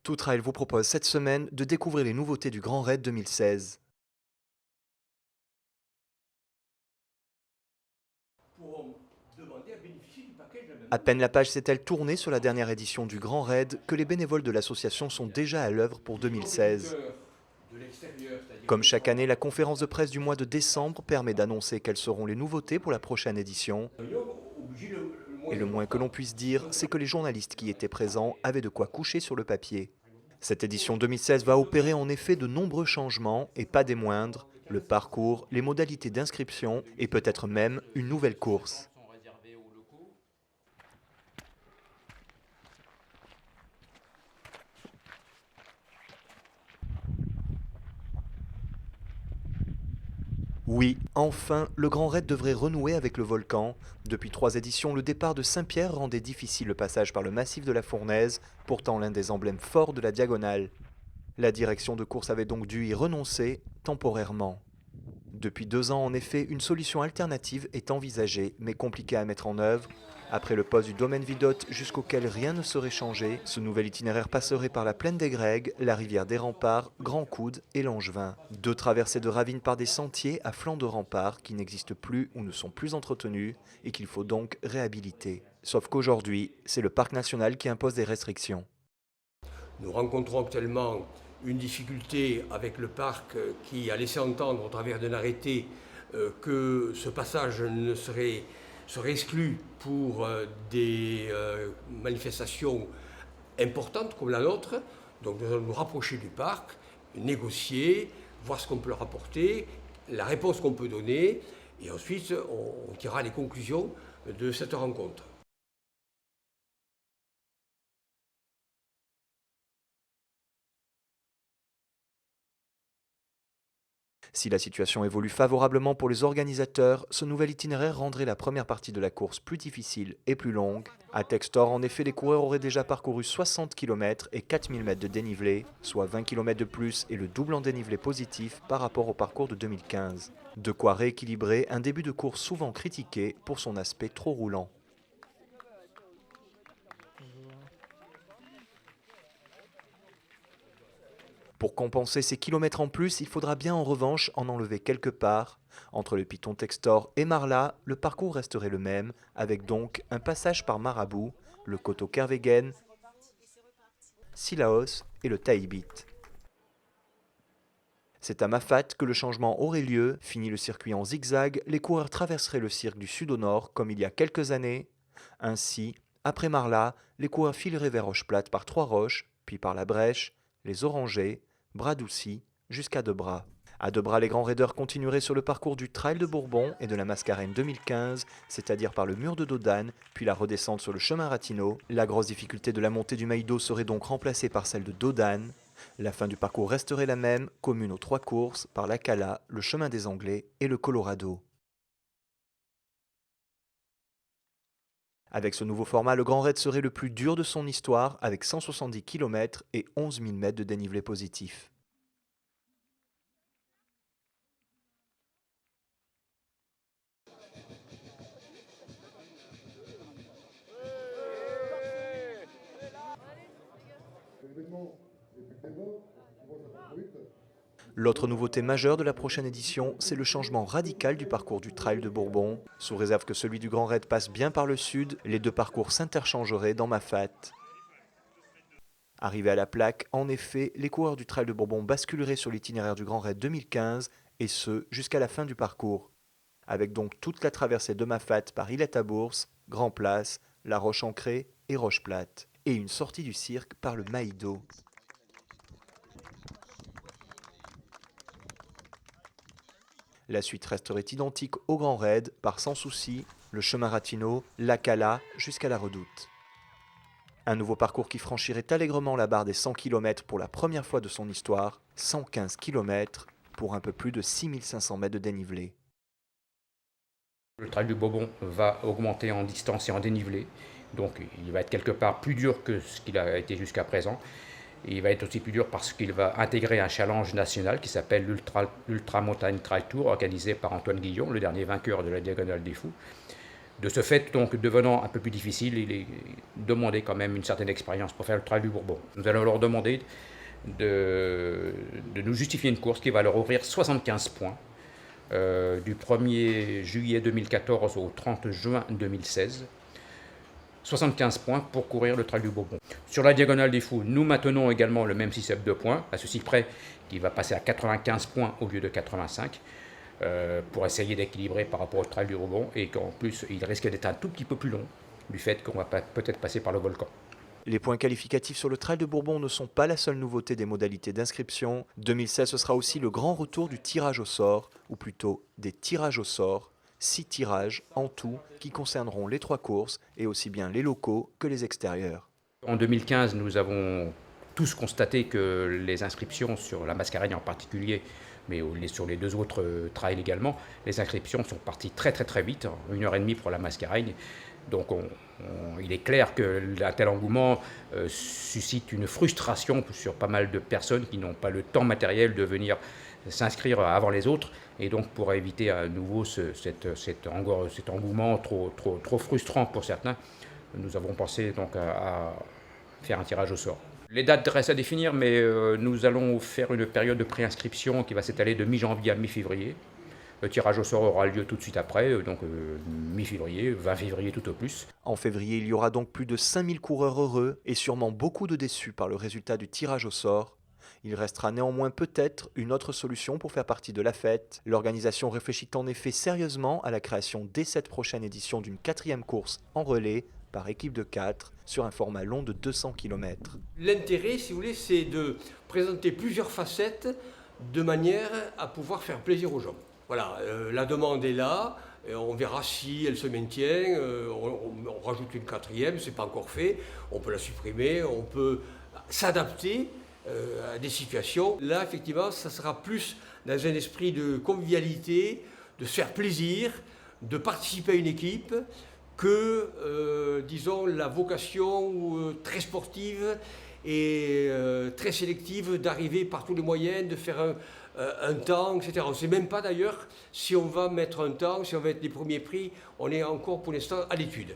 Tout Trail vous propose cette semaine de découvrir les nouveautés du Grand Raid 2016. À peine la page s'est-elle tournée sur la dernière édition du Grand Raid que les bénévoles de l'association sont déjà à l'œuvre pour 2016. Comme chaque année, la conférence de presse du mois de décembre permet d'annoncer quelles seront les nouveautés pour la prochaine édition. Et le moins que l'on puisse dire, c'est que les journalistes qui étaient présents avaient de quoi coucher sur le papier. Cette édition 2016 va opérer en effet de nombreux changements, et pas des moindres, le parcours, les modalités d'inscription et peut-être même une nouvelle course. Oui, enfin, le Grand Raid devrait renouer avec le volcan. Depuis 3 éditions, le départ de Saint-Pierre rendait difficile le passage par le massif de la Fournaise, pourtant l'un des emblèmes forts de la diagonale. La direction de course avait donc dû y renoncer, temporairement. Depuis 2 ans, en effet, une solution alternative est envisagée, mais compliquée à mettre en œuvre. Après le poste du domaine Vidotte, jusqu'auquel rien ne serait changé, ce nouvel itinéraire passerait par la plaine des Grègues, la rivière des Remparts, Grand Coude et Langevin. 2 traversées de ravines par des sentiers à flanc de remparts qui n'existent plus ou ne sont plus entretenus et qu'il faut donc réhabiliter. Sauf qu'aujourd'hui, c'est le parc national qui impose des restrictions. Nous rencontrons actuellement une difficulté avec le parc qui a laissé entendre au travers d'un arrêté que ce passage ne serait exclu pour des manifestations importantes comme la nôtre. Donc nous allons nous rapprocher du parc, négocier, voir ce qu'on peut leur apporter, la réponse qu'on peut donner, et ensuite on tirera les conclusions de cette rencontre. Si la situation évolue favorablement pour les organisateurs, ce nouvel itinéraire rendrait la première partie de la course plus difficile et plus longue. À Textor, en effet, les coureurs auraient déjà parcouru 60 km et 4000 mètres de dénivelé, soit 20 km de plus et le double en dénivelé positif par rapport au parcours de 2015. De quoi rééquilibrer un début de course souvent critiqué pour son aspect trop roulant. Pour compenser ces kilomètres en plus, il faudra bien en revanche en enlever quelque part. Entre le Piton Textor et Marla, le parcours resterait le même, avec donc un passage par Marabout, le Coteau Kervegen, Sillaos et le Taïbit. C'est à Mafat que le changement aurait lieu. Fini le circuit en zigzag, les coureurs traverseraient le cirque du sud au nord comme il y a quelques années. Ainsi, après Marla, les coureurs fileraient vers Rocheplate par Trois-Roches, puis par la Brèche, les Orangers, Bras-Doucy, jusqu'à Debras. À Debras, les grands raideurs continueraient sur le parcours du Trail de Bourbon et de la Mascarène 2015, c'est-à-dire par le mur de Dodane, puis la redescente sur le chemin Ratinot. La grosse difficulté de la montée du Maïdo serait donc remplacée par celle de Dodane. La fin du parcours resterait la même, commune aux 3 courses, par la Cala, le chemin des Anglais et le Colorado. Avec ce nouveau format, le Grand Raid serait le plus dur de son histoire, avec 170 km et 11 000 mètres de dénivelé positif. L'autre nouveauté majeure de la prochaine édition, c'est le changement radical du parcours du Trail de Bourbon. Sous réserve que celui du Grand Raid passe bien par le sud, les 2 parcours s'interchangeraient dans Mafat. Arrivés à la plaque, en effet, les coureurs du Trail de Bourbon basculeraient sur l'itinéraire du Grand Raid 2015, et ce, jusqu'à la fin du parcours. Avec donc toute la traversée de Mafat par Illet-à-Bourse, Grand Place, La Roche-Ancrée et Roche-Plate, et une sortie du cirque par le Maïdo. La suite resterait identique au Grand Raid, par Sans Souci, le chemin Ratinot, la Cala, jusqu'à la Redoute. Un nouveau parcours qui franchirait allègrement la barre des 100 km pour la première fois de son histoire, 115 km pour un peu plus de 6500 mètres de dénivelé. Le trail du Bourbon va augmenter en distance et en dénivelé, donc il va être quelque part plus dur que ce qu'il a été jusqu'à présent. Et il va être aussi plus dur parce qu'il va intégrer un challenge national qui s'appelle l'Ultra Montagne Trail Tour, organisé par Antoine Guillon, le dernier vainqueur de la Diagonale des Fous. De ce fait, donc, devenant un peu plus difficile, il est demandé quand même une certaine expérience pour faire le Trail du Bourbon. Nous allons leur demander de nous justifier une course qui va leur ouvrir 75 points du 1er juillet 2014 au 30 juin 2016. 75 points pour courir le Trail du Bourbon. Sur la Diagonale des Fous, nous maintenons également le même système de points, à ceci près qu'il va passer à 95 points au lieu de 85, pour essayer d'équilibrer par rapport au Trail du Bourbon, et qu'en plus il risque d'être un tout petit peu plus long, du fait qu'on va peut-être passer par le volcan. Les points qualificatifs sur le Trail de Bourbon ne sont pas la seule nouveauté des modalités d'inscription. 2016, ce sera aussi le grand retour du tirage au sort, ou plutôt des tirages au sort. 6 tirages en tout qui concerneront les 3 courses et aussi bien les locaux que les extérieurs. En 2015, nous avons tous constaté que les inscriptions sur la Mascareigne en particulier, mais sur les 2 autres trails également, les inscriptions sont parties très vite, 1h30 pour la Mascareigne. Donc il est clair qu'un tel engouement suscite une frustration sur pas mal de personnes qui n'ont pas le temps matériel de venir s'inscrire avant les autres, et donc pour éviter à nouveau cet engouement trop frustrant pour certains, nous avons pensé donc à faire un tirage au sort. Les dates restent à définir, mais nous allons faire une période de préinscription qui va s'étaler de mi-janvier à mi-février. Le tirage au sort aura lieu tout de suite après, donc mi-février, 20 février tout au plus. En février, il y aura donc plus de 5000 coureurs heureux et sûrement beaucoup de déçus par le résultat du tirage au sort. Il restera néanmoins peut-être une autre solution pour faire partie de la fête. L'organisation réfléchit en effet sérieusement à la création dès cette prochaine édition d'une 4e course en relais par équipe de 4 sur un format long de 200 km. L'intérêt, si vous voulez, c'est de présenter plusieurs facettes de manière à pouvoir faire plaisir aux gens. Voilà, la demande est là, on verra si elle se maintient, on rajoute une 4e, c'est pas encore fait, on peut la supprimer, on peut s'adapter à des situations. Là, effectivement, ça sera plus dans un esprit de convivialité, de se faire plaisir, de participer à une équipe, que, disons, la vocation très sportive et très sélective d'arriver par tous les moyens, de faire un temps, etc. On ne sait même pas d'ailleurs si on va mettre un temps, si on va être les premiers prix, on est encore pour l'instant à l'étude.